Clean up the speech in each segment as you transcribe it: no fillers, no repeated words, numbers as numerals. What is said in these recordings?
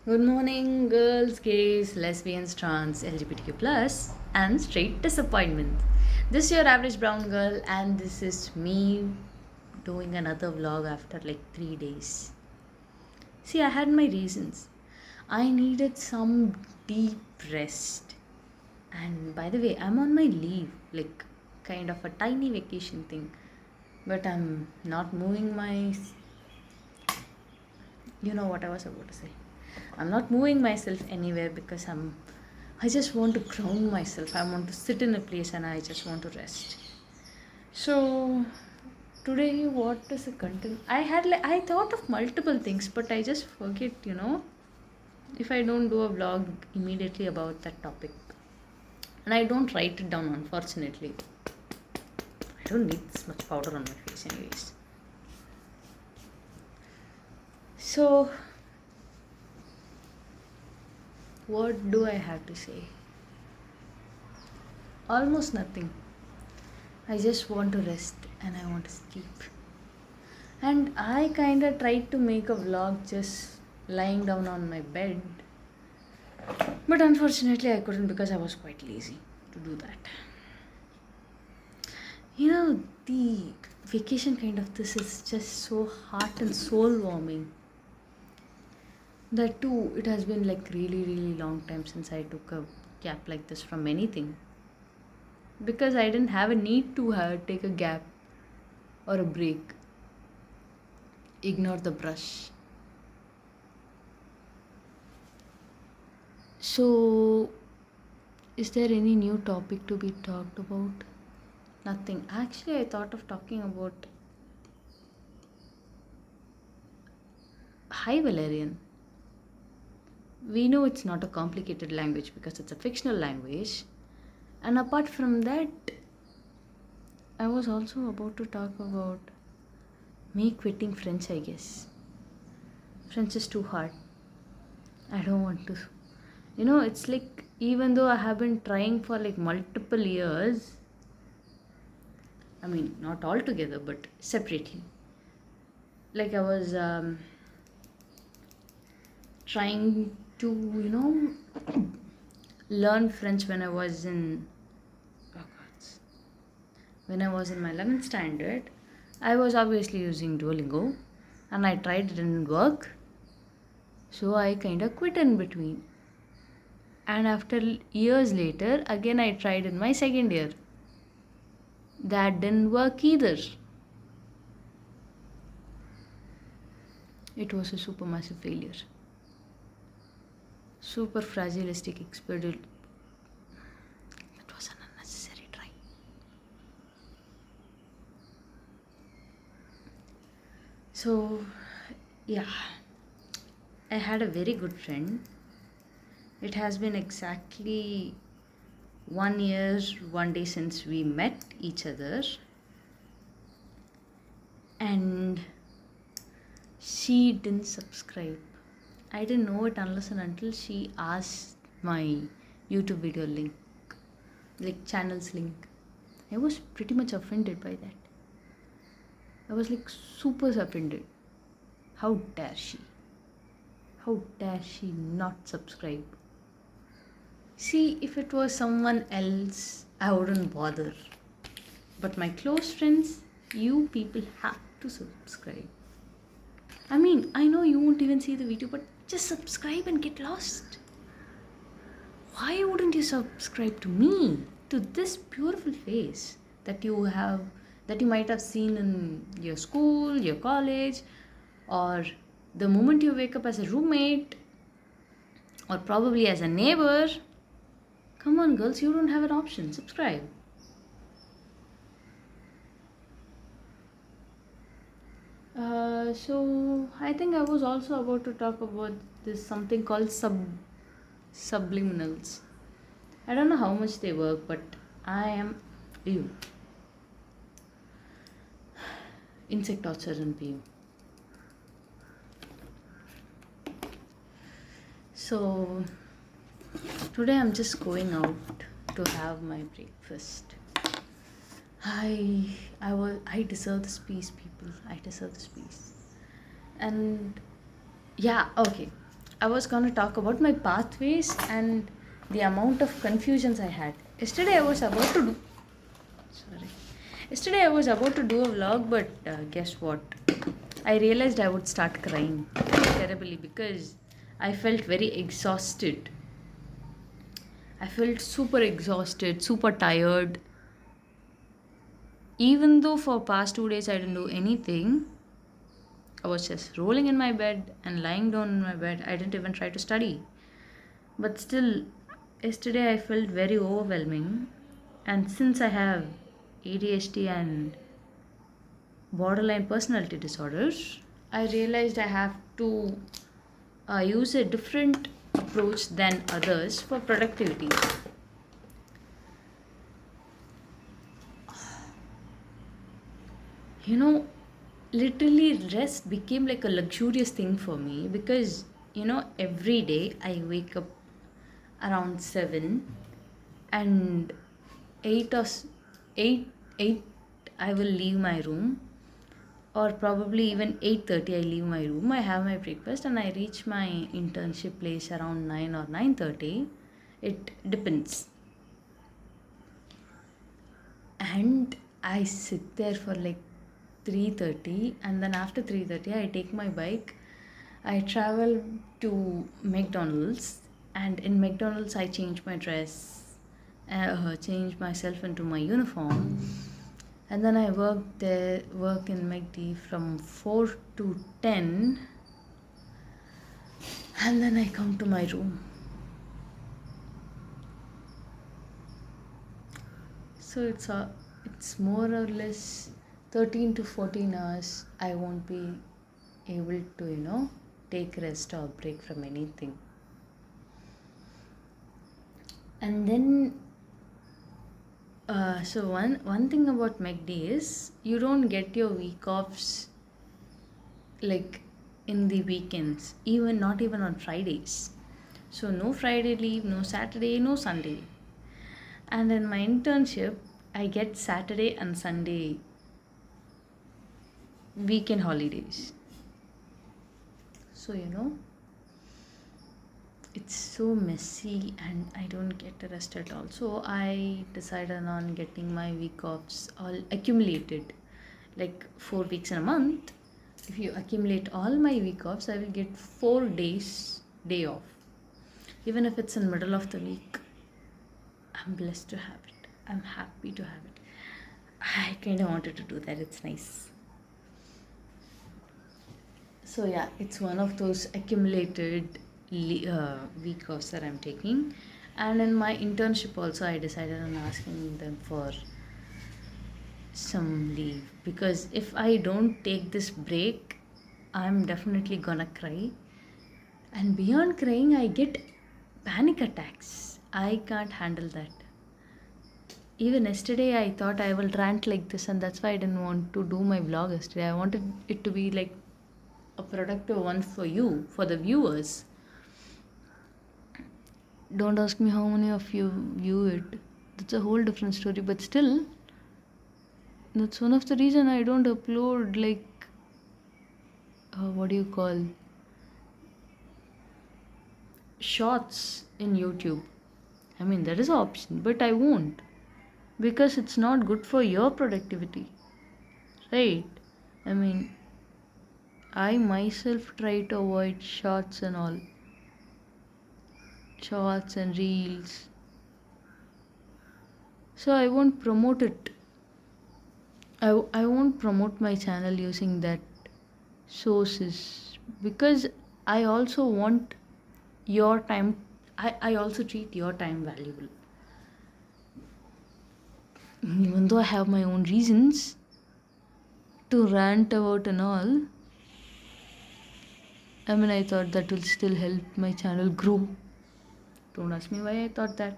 Good morning, girls, gays, lesbians, trans, LGBTQ+, and straight disappointment. This is your average brown girl, and this is me doing another vlog after like 3 days. See, I had my reasons. I needed some deep rest. And by the way, I'm on my leave, like kind of a tiny vacation thing. But I'm not moving my. You know what I was about to say. I'm not moving myself anywhere because I just want to ground myself. I want to sit in a place and I just want to rest. So today what is the content? I thought of multiple things but I just forget, if I don't do a vlog immediately about that topic. And I don't write it down unfortunately. I don't need this much powder on my face anyways. So what do I have to say? Almost nothing. I just want to rest and I want to sleep. And I kind of tried to make a vlog just lying down on my bed. But unfortunately, I couldn't because I was quite lazy to do that. The vacation kind of this is just so heart and soul warming. That too, it has been like really, really long time since I took a gap like this from anything. Because I didn't have a need to take a gap or a break. Ignore the brush. So, is there any new topic to be talked about? Nothing. Actually, I thought of talking about. Hi, Valerian. We know it's not a complicated language because it's a fictional language. And apart from that, I was also about to talk about me quitting French, I guess. French is too hard. I don't want to. It's like even though I have been trying for like multiple years, I mean, not all together, but separately. Like I was trying to, learn French when I was in, oh God, when I was in my 11th standard. I was obviously using Duolingo and I tried, it didn't work. So I kind of quit in between. And after years later, again I tried in my second year. That didn't work either. It was a supermassive failure. Super fragilistic experiment. That was an unnecessary try. So, yeah, I had a very good friend. It has been exactly 1 year, 1 day since we met each other. And she didn't subscribe. I didn't know it unless and until she asked my YouTube video link, like channel's link. I was pretty much offended by that. I was like super offended. How dare she? How dare she not subscribe? See, if it was someone else, I wouldn't bother. But my close friends, you people have to subscribe. I mean, I know you won't even see the video, but just subscribe and get lost. Why wouldn't you subscribe to me? To this beautiful face that you might have seen in your school, your college, or the moment you wake up as a roommate, or probably as a neighbor. Come on, girls, you don't have an option. Subscribe. So I think I was also about to talk about this something called subliminals. I don't know how much they work, but I am you. Insect torture and PU. So today I'm just going out to have my breakfast. I deserve this peace, people. I deserve this peace. And yeah, okay. I was gonna talk about my pathways and the amount of confusions I had. Yesterday I was about to do sorry. Yesterday I was about to do a vlog, but guess what? I realized I would start crying terribly because I felt very exhausted. I felt super exhausted, super tired. Even though for past 2 days I didn't do anything, I was just rolling in my bed and lying down in my bed. I didn't even try to study. But still, yesterday I felt very overwhelming. And since I have ADHD and borderline personality disorders, I realized I have to use a different approach than others for productivity. You know, literally, rest became like a luxurious thing for me because, every day I wake up around 7 and 8 or 8 8 I will leave my room, or probably even 8:30 I leave my room. I have my breakfast and I reach my internship place around 9 or 9:30. It depends. And I sit there for like 3:30, and then after 3:30 I take my bike. I travel to McDonald's, and in McDonald's I change my dress, change myself into my uniform, and then I work in McD from 4 to 10, and then I come to my room. So it's more or less 13 to 14 hours. I won't be able to take rest or break from anything. And then so one thing about McD is you don't get your week offs like in the weekends, even not even on Fridays. So no Friday leave, no Saturday, no Sunday. And in my internship I get Saturday and Sunday weekend holidays. So it's so messy and I don't get a rest at all. So I decided on getting my week offs all accumulated, like 4 weeks in a month. If you accumulate all my week offs, I will get 4 days day off. Even if it's in middle of the week, I'm blessed to have it. I'm happy to have it. I kind of wanted to do that. It's nice. So yeah, it's one of those accumulated week offs that I'm taking. And in my internship also I decided on asking them for some leave, because if I don't take this break I'm definitely gonna cry, and beyond crying I get panic attacks. I can't handle that. Even yesterday I thought I will rant like this, and that's why I didn't want to do my vlog yesterday. I wanted it to be like a productive one for you, for the viewers. Don't ask me how many of you view it. That's a whole different story, but still, that's one of the reason I don't upload like what do you call shorts in YouTube. I mean, that is an option, but I won't because it's not good for your productivity, right? I mean, I myself try to avoid shorts and all, shorts and reels, so I won't promote it. I won't promote my channel using that sources, because I also want your time. I also treat your time valuable. Even though I have my own reasons to rant about and all, I mean, I thought that will still help my channel grow. Don't ask me why I thought that.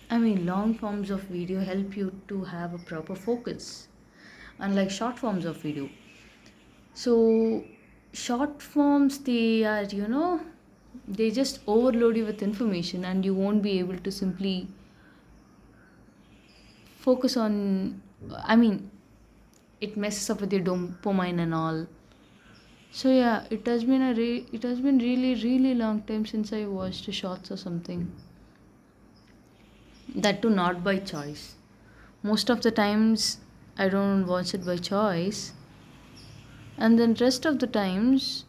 I mean, long forms of video help you to have a proper focus, unlike short forms of video. So, short forms, they are, they just overload you with information and you won't be able to simply focus on, I mean, it messes up with your dopamine and all. So yeah, it has been really really long time since I watched shorts or something. That too not by choice. Most of the times I don't watch it by choice, and then rest of the times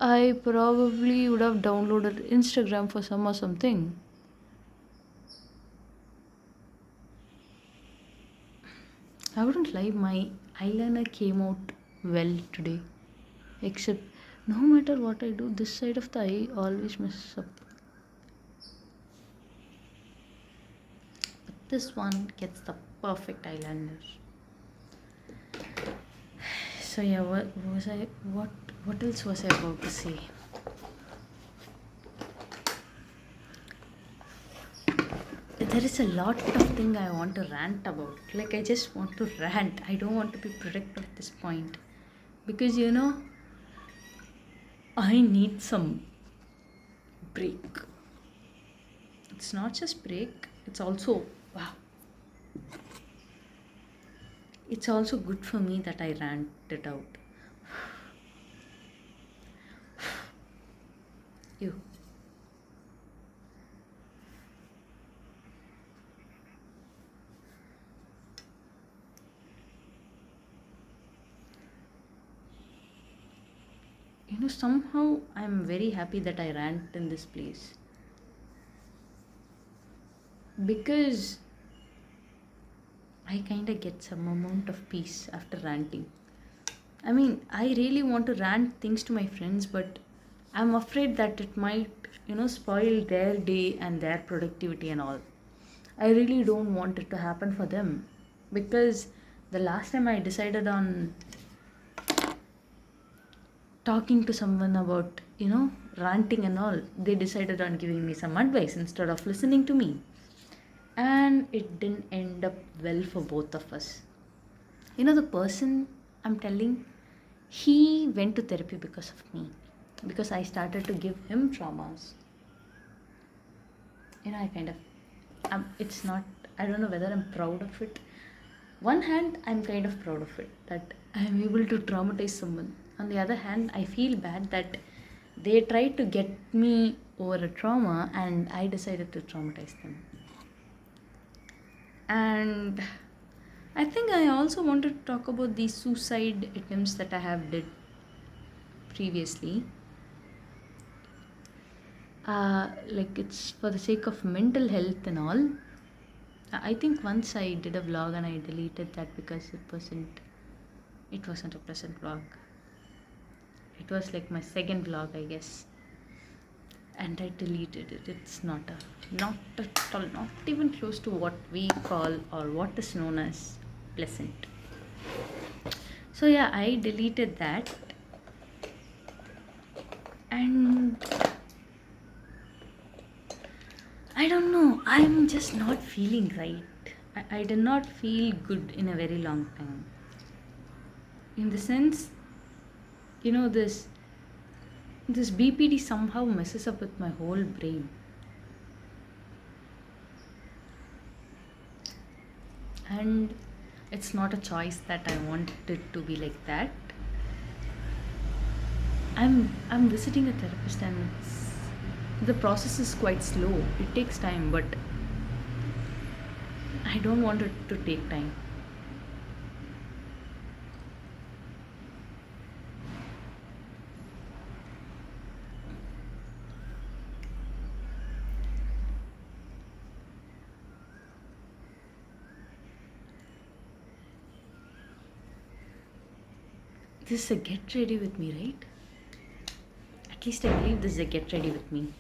I probably would have downloaded Instagram for some or something. I wouldn't lie, my eyeliner came out well today. Except, no matter what I do, this side of the eye always messes up. But this one gets the perfect eyeliner. So yeah, what else was I about to say? There is a lot of thing I want to rant about. Like, I just want to rant. I don't want to be productive at this point. Because I need some break. It's not just break, it's also, wow, it's also good for me that I rant it out. You. Somehow I'm very happy that I rant in this place. Because I kind of get some amount of peace after ranting. I mean, I really want to rant things to my friends, but I'm afraid that it might, spoil their day and their productivity and all. I really don't want it to happen for them, because the last time I decided on talking to someone about, ranting and all, they decided on giving me some advice instead of listening to me. And it didn't end up well for both of us. The person I'm telling, he went to therapy because of me, because I started to give him traumas. I kind of, it's not, I don't know whether I'm proud of it. One hand, I'm kind of proud of it that I'm able to traumatize someone. On the other hand, I feel bad that they tried to get me over a trauma and I decided to traumatize them. And I think I also wanted to talk about the suicide attempts that I have did previously. Like, it's for the sake of mental health and all. I think once I did a vlog and I deleted that because it wasn't a pleasant vlog. It was like my second vlog, I guess. And I deleted it. It's not at all, not even close to what we call or what is known as pleasant. So yeah, I deleted that. And I don't know, I'm just not feeling right. I did not feel good in a very long time. In the sense, this BPD somehow messes up with my whole brain. And it's not a choice that I want it to be like that. I'm visiting a therapist, and the process is quite slow. It takes time, but I don't want it to take time. This is a get ready with me, right? At least I believe this is a get ready with me.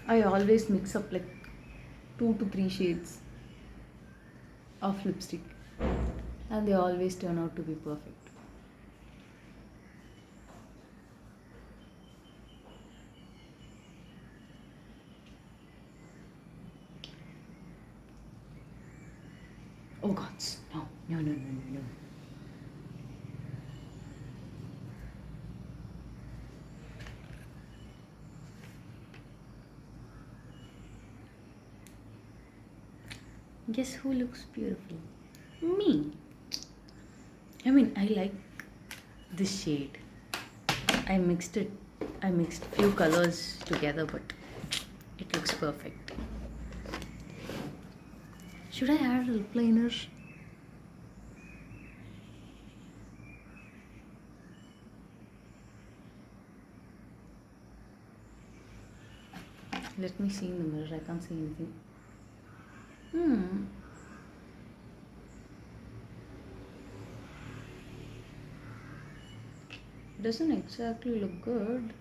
I always mix up like 2 to 3 shades of lipstick, and they always turn out to be perfect. Oh gods, no, no, no, no, no, no. Guess who looks beautiful? Me. I mean, I like this shade. I mixed it. I mixed few colors together, but it looks perfect. Should I add a lip liner? Let me see in the mirror. I can't see anything. Hmm. Doesn't exactly look good.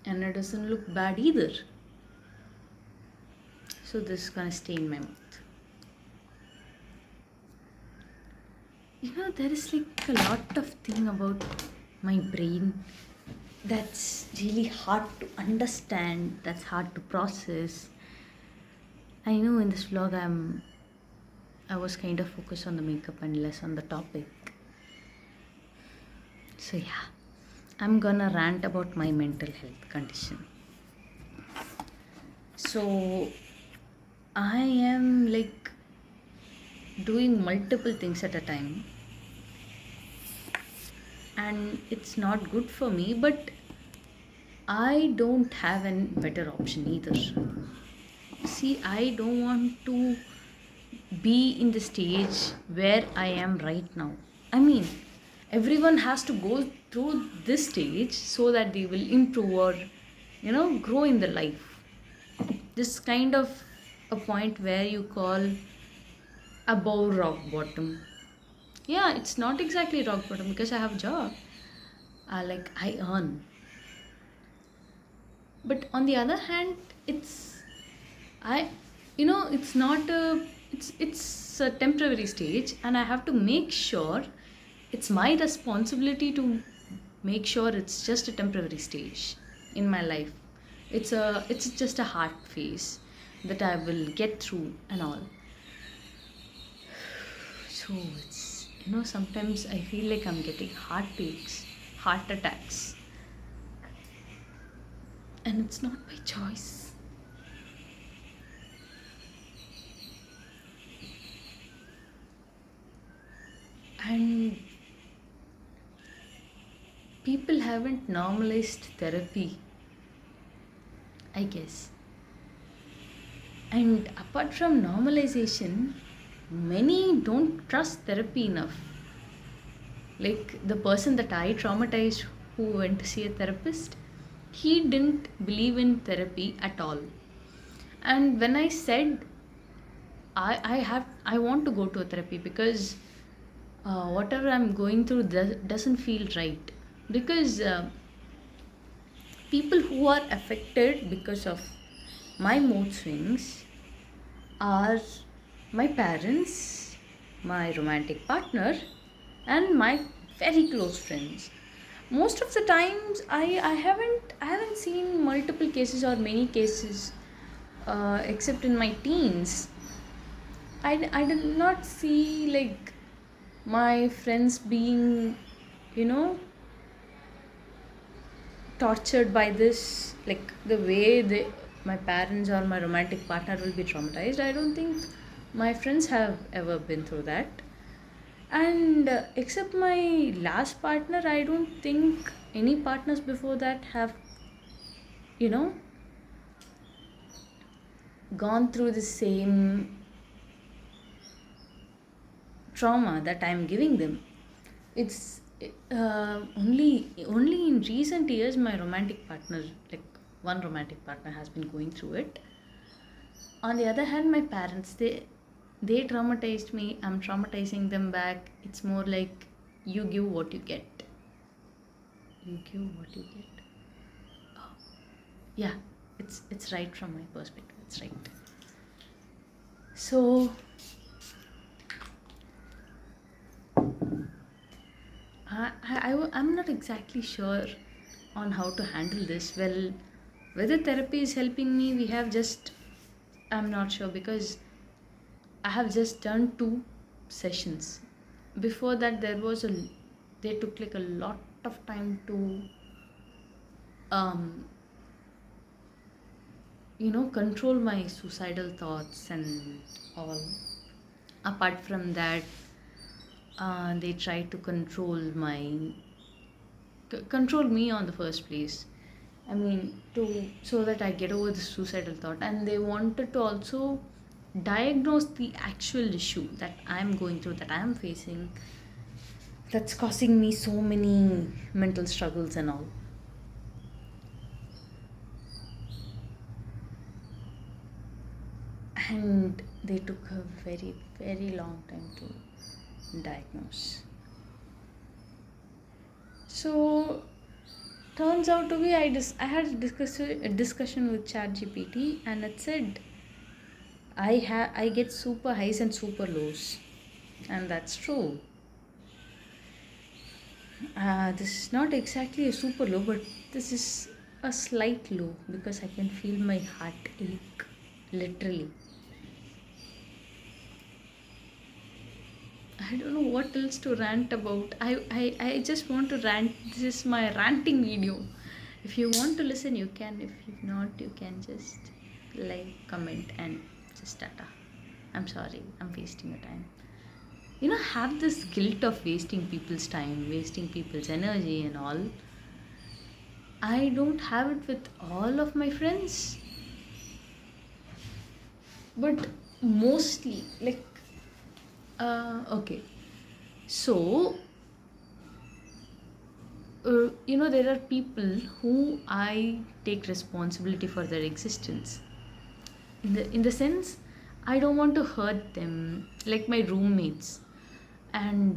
And it doesn't look bad either. So this is gonna stay in my mouth. There is like a lot of thing about my brain that's really hard to understand, that's hard to process. I know in this vlog I was kind of focused on the makeup and less on the topic. So yeah, I'm gonna rant about my mental health condition. So I am like doing multiple things at a time, and it's not good for me, but I don't have a better option either. See, I don't want to be in the stage where I am right now. I mean, everyone has to go through this stage so that they will improve or, grow in the life. This kind of a point where you call above rock bottom. Yeah, it's not exactly rock bottom because I have a job. Like I earn. But on the other hand, it's I it's not a it's a temporary stage, and I have to make sure it's my responsibility to make sure it's just a temporary stage in my life. It's just a hard phase that I will get through and all. So it's sometimes I feel like I'm getting heartbeats, heart attacks, and it's not by choice. And people haven't normalized therapy, I guess. And apart from normalization, many don't trust therapy enough. Like the person that I traumatized who went to see a therapist, he didn't believe in therapy at all. And when I said I want to go to a therapy because whatever I'm going through doesn't feel right. Because people who are affected because of my mood swings are my parents, my romantic partner, and my very close friends. Most of the times, I haven't seen multiple cases or many cases, except in my teens. I did not see like my friends being, you know, tortured by this, like the way my parents or my romantic partner will be traumatized. I don't think my friends have ever been through that. And except my last partner, I don't think any partners before that have you know gone through the same trauma that I'm giving them. It's only in recent years my romantic partner, like one romantic partner, has been going through it. On the other hand, my parents, they traumatized me, I'm traumatizing them back. It's more like you give what you get. You give what you get. Oh, yeah, it's right from my perspective. It's right. So I'm not exactly sure on how to handle this. Well, whether therapy is helping me, I'm not sure because I have just done 2 sessions. Before that, they took like a lot of time to um, control my suicidal thoughts and all. Apart from that, they try to control me on the first place. I mean, to so that I get over the suicidal thought, and they wanted to also diagnose the actual issue that I'm going through, that I'm facing, that's causing me so many mental struggles and all. And they took a very, very long time to diagnose. So turns out to be I had a discussion with ChatGPT, and it said I get super highs and super lows, and that's true. This is not exactly a super low, but this is a slight low because I can feel my heart ache, literally. I don't know what else to rant about. I just want to rant. This is my ranting video. If you want to listen, you can. If not, you can just like, comment, and just tata. I'm sorry, I'm wasting your time. Have this guilt of wasting people's time, wasting people's energy, and all. I don't have it with all of my friends, but mostly, like, okay. So, there are people who I take responsibility for their existence. In the sense, I don't want to hurt them, like my roommates and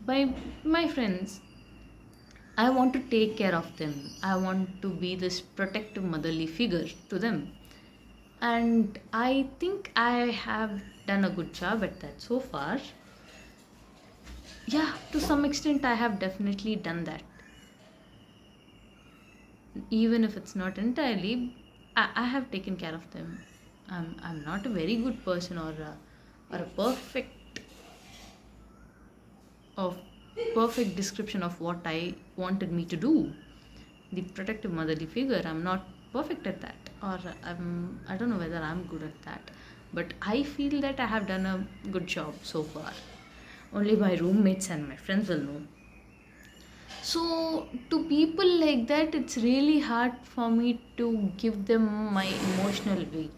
my friends. I want to take care of them. I want to be this protective motherly figure to them. And I think I have done a good job at that so far. Yeah, to some extent, I have definitely done that. Even if it's not entirely, I have taken care of them. I'm not a very good person, or a of perfect description of what I wanted me to do. The protective motherly figure, I'm not perfect at that, or I don't know whether I'm good at that, but I feel that I have done a good job so far. Only my roommates and my friends will know. So, to people like that, it's really hard for me to give them my emotional weight.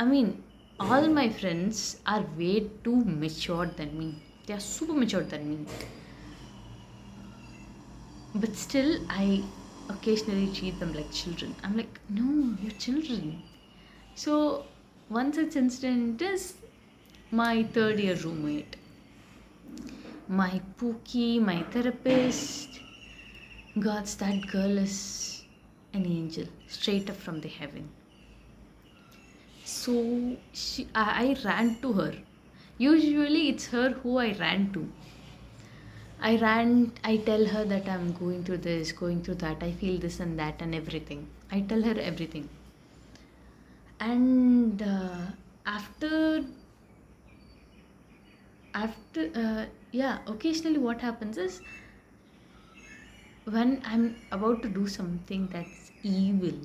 I mean, all my friends are way too matured than me. They are super matured than me. But still, I occasionally treat them like children. I'm like, no, you're children. So, one such incident is my third year roommate. My Pookie, my therapist. Gods, that girl is an angel, straight up from the heaven. So I ran to her. Usually it's her who I ran to. I tell her that I'm going through this, going through that, I feel this and that and everything. I tell her everything. And after, yeah, occasionally what happens is when I'm about to do something that's evil,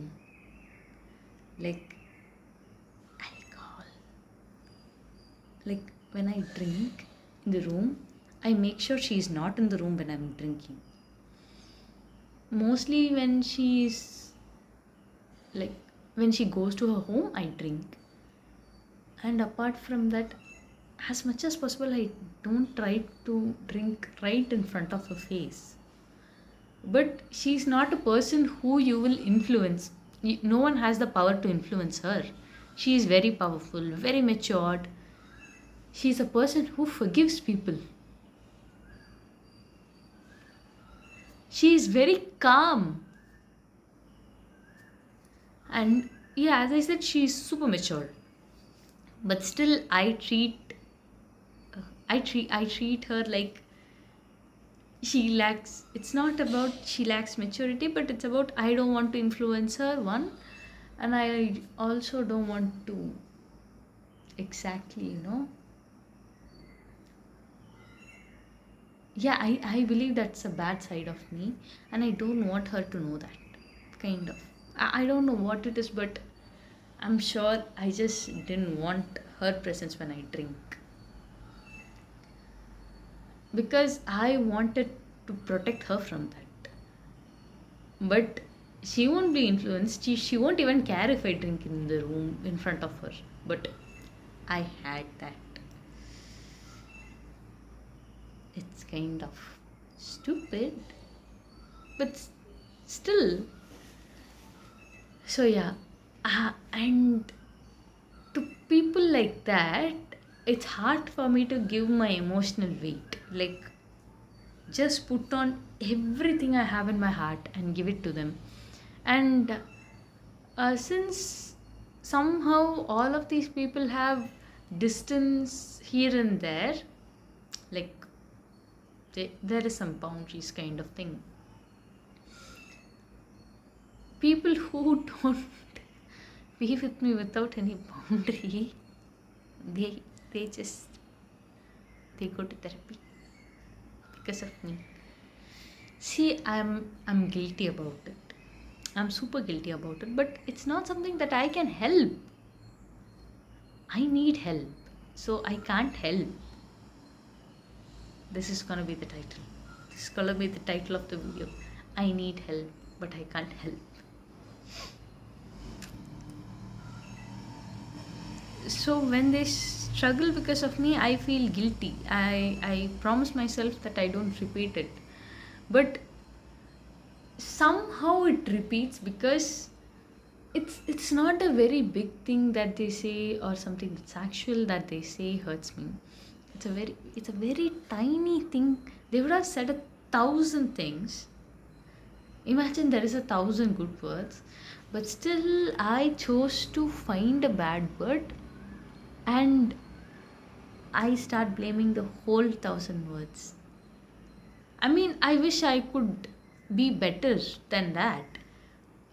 like alcohol, like when I drink in the room, I make sure she's not in the room when I'm drinking. Mostly like when she goes to her home, I drink. And apart from that, as much as possible, I don't try to drink right in front of her face. But she's not a person who you will influence. No one has the power to influence her. She is very powerful, very matured. She's a person who forgives people. She is very calm. And yeah, as I said, she is super mature. But still, I treat her like she lacks. It's not about she lacks maturity, but it's about I don't want to influence her, one, and I also don't want to exactly, yeah, I believe that's a bad side of me, and I don't want her to know that, kind of. I don't know what it is, but I'm sure I just didn't want her presence when I drink, because I wanted to protect her from that. But she won't be influenced. She won't even care if I drink in the room in front of her. But I had that. It's kind of stupid, but still. So yeah, and to people like that, it's hard for me to give my emotional weight. Like, just put on everything I have in my heart and give it to them. And since somehow all of these people have distance here and there, like there is some boundaries kind of thing. People who don't be with me without any boundary, they they just they go to therapy because of me. See, I'm guilty about it. I'm super guilty about it, but it's not something that I can help. I need help, so I can't help. This is gonna be the title. This is gonna be the title of the video. I need help, but I can't help. So when they struggle because of me, I feel guilty. I promise myself that I don't repeat it, but somehow it repeats because it's not a very big thing that they say, or something that's actual that they say hurts me. It's a very tiny thing. They would have said 1,000 things. Imagine there is 1,000 good words, but still I chose to find a bad word, and I start blaming the whole 1,000 words. I mean, I wish I could be better than that.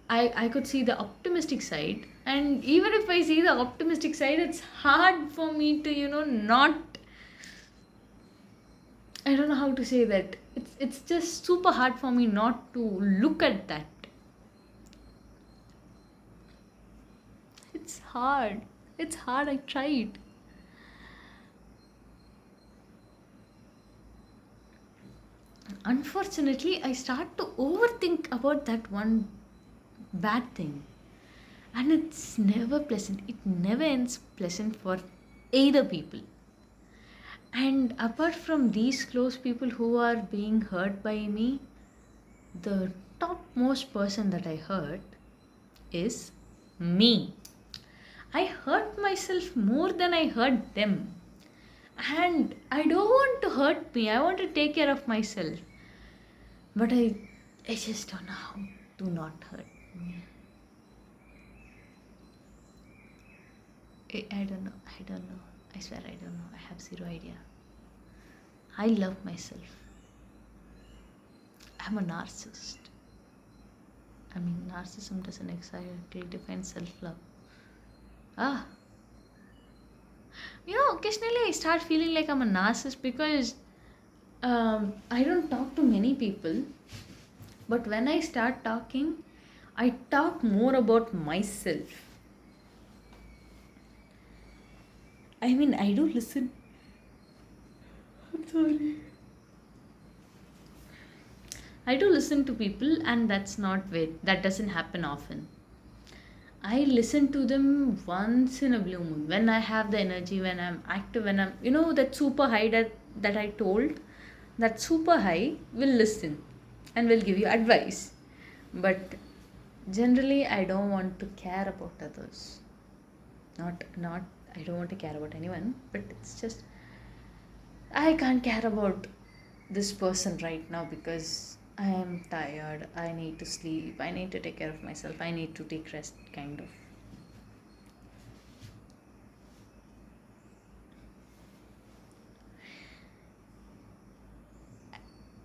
I could see the optimistic side, and even if I see the optimistic side, it's hard for me to, not. I don't know how to say that. It's just super hard for me not to look at that. It's hard. It's hard. I tried. Unfortunately, I start to overthink about that one bad thing. And it's never pleasant. It never ends pleasant for either people. And apart from these close people who are being hurt by me, the topmost person that I hurt is me. I hurt myself more than I hurt them. And I don't want to hurt me. I want to take care of myself. But I just don't know how to not hurt me. I don't know. I don't know. I swear I don't know. I have zero idea. I love myself. I'm a narcissist. I mean, narcissism doesn't exactly define self love. Ah. Occasionally I start feeling like I'm a narcissist because I don't talk to many people. But when I start talking, I talk more about myself. I mean, I do listen. I'm sorry. I do listen to people, and that doesn't happen often. I listen to them once in a blue moon when I have the energy, when I'm active, when I'm, that super high that I told, that super high will listen and will give you advice. But generally, I don't want to care about others. Not, I don't want to care about anyone, but it's just, I can't care about this person right now because I am tired. I need to sleep. I need to take care of myself. I need to take rest, kind of.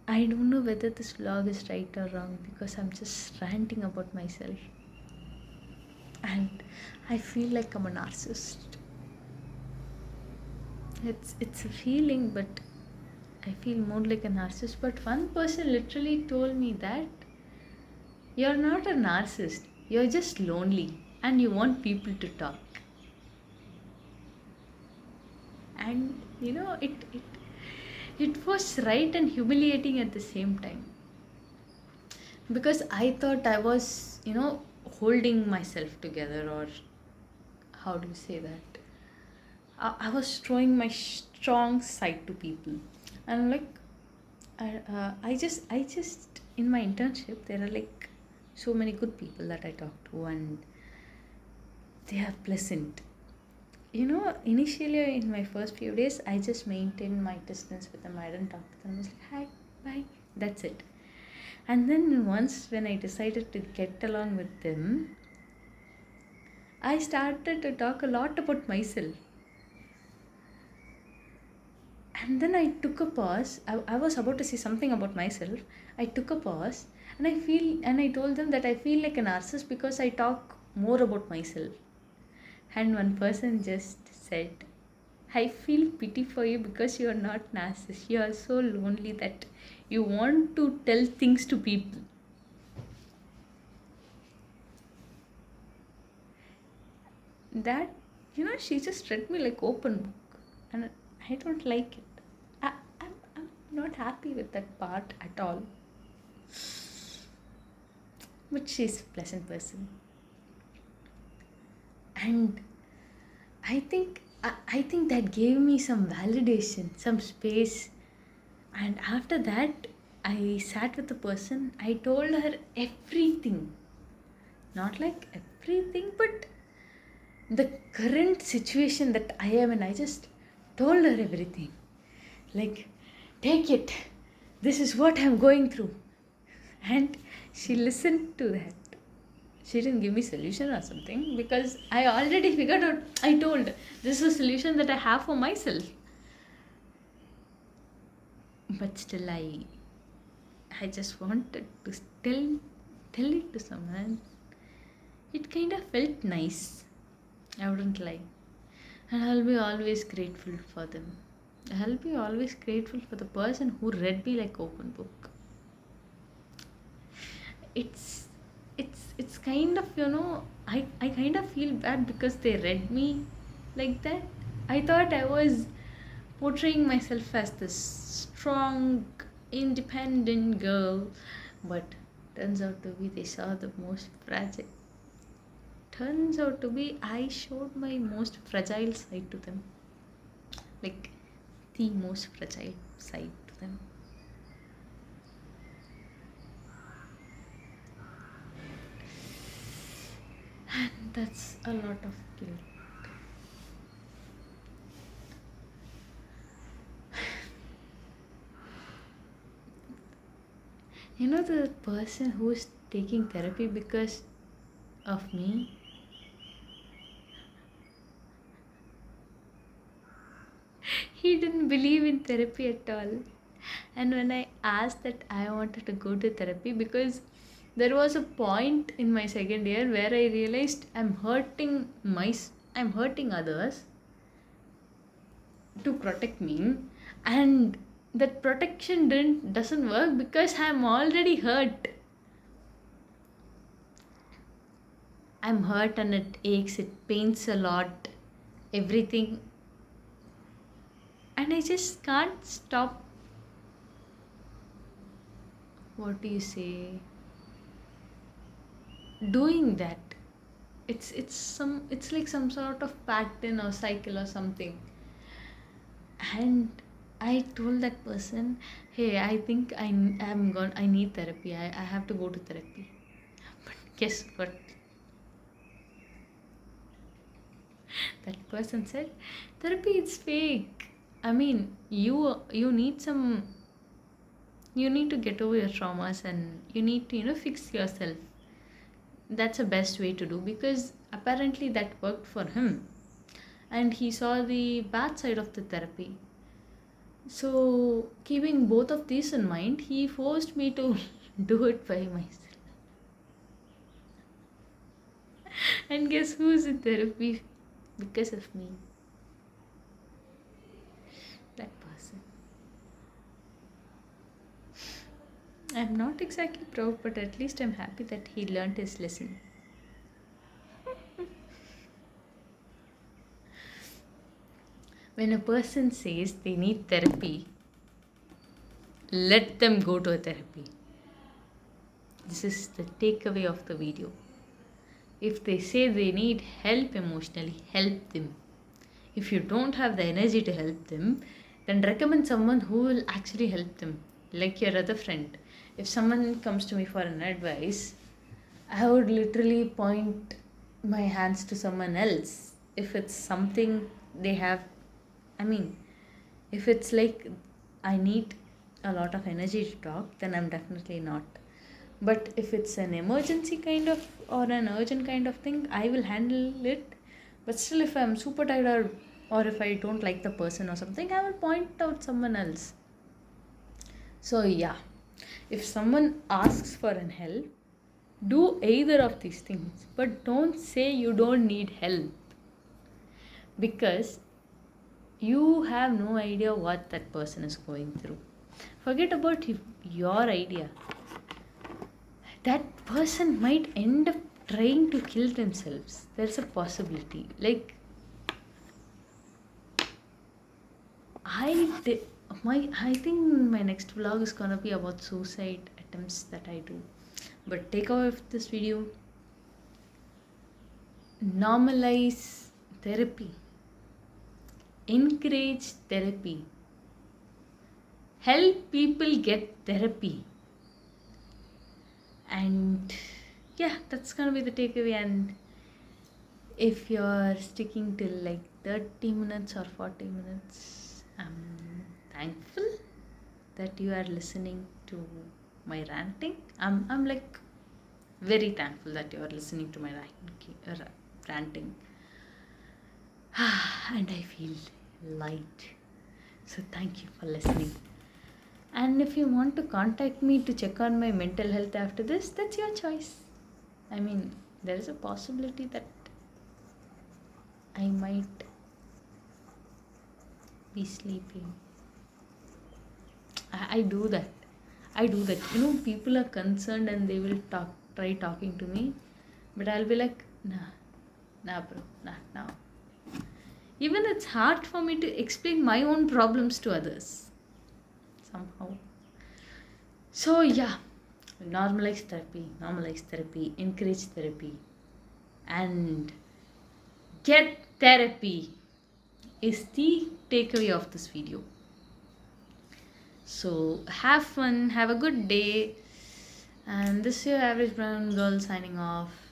I don't know whether this vlog is right or wrong because I'm just ranting about myself. And I feel like I'm a narcissist. It's a feeling, but I feel more like a narcissist. But one person literally told me that you're not a narcissist. You're just lonely and you want people to talk. And it was right and humiliating at the same time, because I thought I was, holding myself together, or how do you say that? I was showing my strong side to people, and like, I just in my internship there are like so many good people that I talk to, and they are pleasant. Initially in my first few days, I just maintained my distance with them. I didn't talk to them. I was like, hi, bye, that's it. And then once when I decided to get along with them, I started to talk a lot about myself. And then I took a pause. I was about to say something about myself. I took a pause, and I told them that I feel like a narcissist because I talk more about myself. And one person just said, I feel pity for you because you are not narcissist. You are so lonely that you want to tell things to people. That, she just read me like open book. And I don't like it. I'm not happy with that part at all. But she's a pleasant person. And I think that gave me some validation, some space. And after that, I sat with the person. I told her everything. Not like everything, but the current situation that I am in. I just told her everything. Like, take it. This is what I'm going through. And she listened to that. She didn't give me solution or something, because I already figured out. I told this is a solution that I have for myself. But still, I just wanted to tell it to someone. It kind of felt nice. I wouldn't lie. And I'll be always grateful for them. I'll be always grateful for the person who read me like open book. It's it's kind of, I kind of feel bad because they read me like that. I thought I was portraying myself as this strong, independent girl, but turns out to be they saw the most fragile. Turns out to be I showed my most fragile side to them, like the most fragile side to them. And that's a lot of guilt. The person who's taking therapy because of me, he didn't believe in therapy at all. And when I asked that I wanted to go to therapy, because there was a point in my second year where I realized I'm hurting others to protect me, and that protection doesn't work because I'm already hurt. I'm hurt and it aches, it pains a lot, everything, and I just can't stop. What do you say? Doing that. It's like some sort of pattern or cycle or something. And I told that person, hey, I think I need therapy. I have to go to therapy. But guess what? That person said, therapy is fake. I mean, you need to get over your traumas, and you need to, fix yourself. That's the best way to do, because apparently that worked for him. And he saw the bad side of the therapy. So, keeping both of these in mind, he forced me to do it by myself. And guess who's in therapy because of me? That person. I'm not exactly proud, but at least I'm happy that he learned his lesson. when a person says they need therapy, let them go to a therapy. This is the takeaway of the video. If they say they need help emotionally, help them. If you don't have the energy to help them, then recommend someone who will actually help them, like your other friend. If someone comes to me for an advice, I would literally point my hands to someone else. If it's something they have, I mean, if it's like I need a lot of energy to talk, then I'm definitely not. But if it's an emergency kind of or an urgent kind of thing, I will handle it. But still, if I'm super tired or if I don't like the person or something, I will point out someone else. So, yeah, if someone asks for an help, do either of these things, but don't say you don't need help, because you have no idea what that person is going through. Forget about your idea. That person might end up trying to kill themselves. There's a possibility. Like, I think my next vlog is gonna be about suicide attempts that I do. But take away of this video, normalize therapy, encourage therapy, help people get therapy. And yeah, that's gonna be the takeaway. And if you're sticking till like 30 minutes or 40 minutes, I'm thankful that you are listening to my ranting. I'm like very thankful that you are listening to my ranting. And I feel light. So thank you for listening. And if you want to contact me to check on my mental health after this, that's your choice. I mean, there is a possibility that I might be sleeping. I do that. You know, people are concerned and they will try talking to me, but I'll be like, nah, bro, nah, now. Even it's hard for me to explain my own problems to others somehow. So yeah, normalize therapy, encourage therapy, and get therapy is the takeaway of this video. So have fun, have a good day, and this is your average brown girl signing off.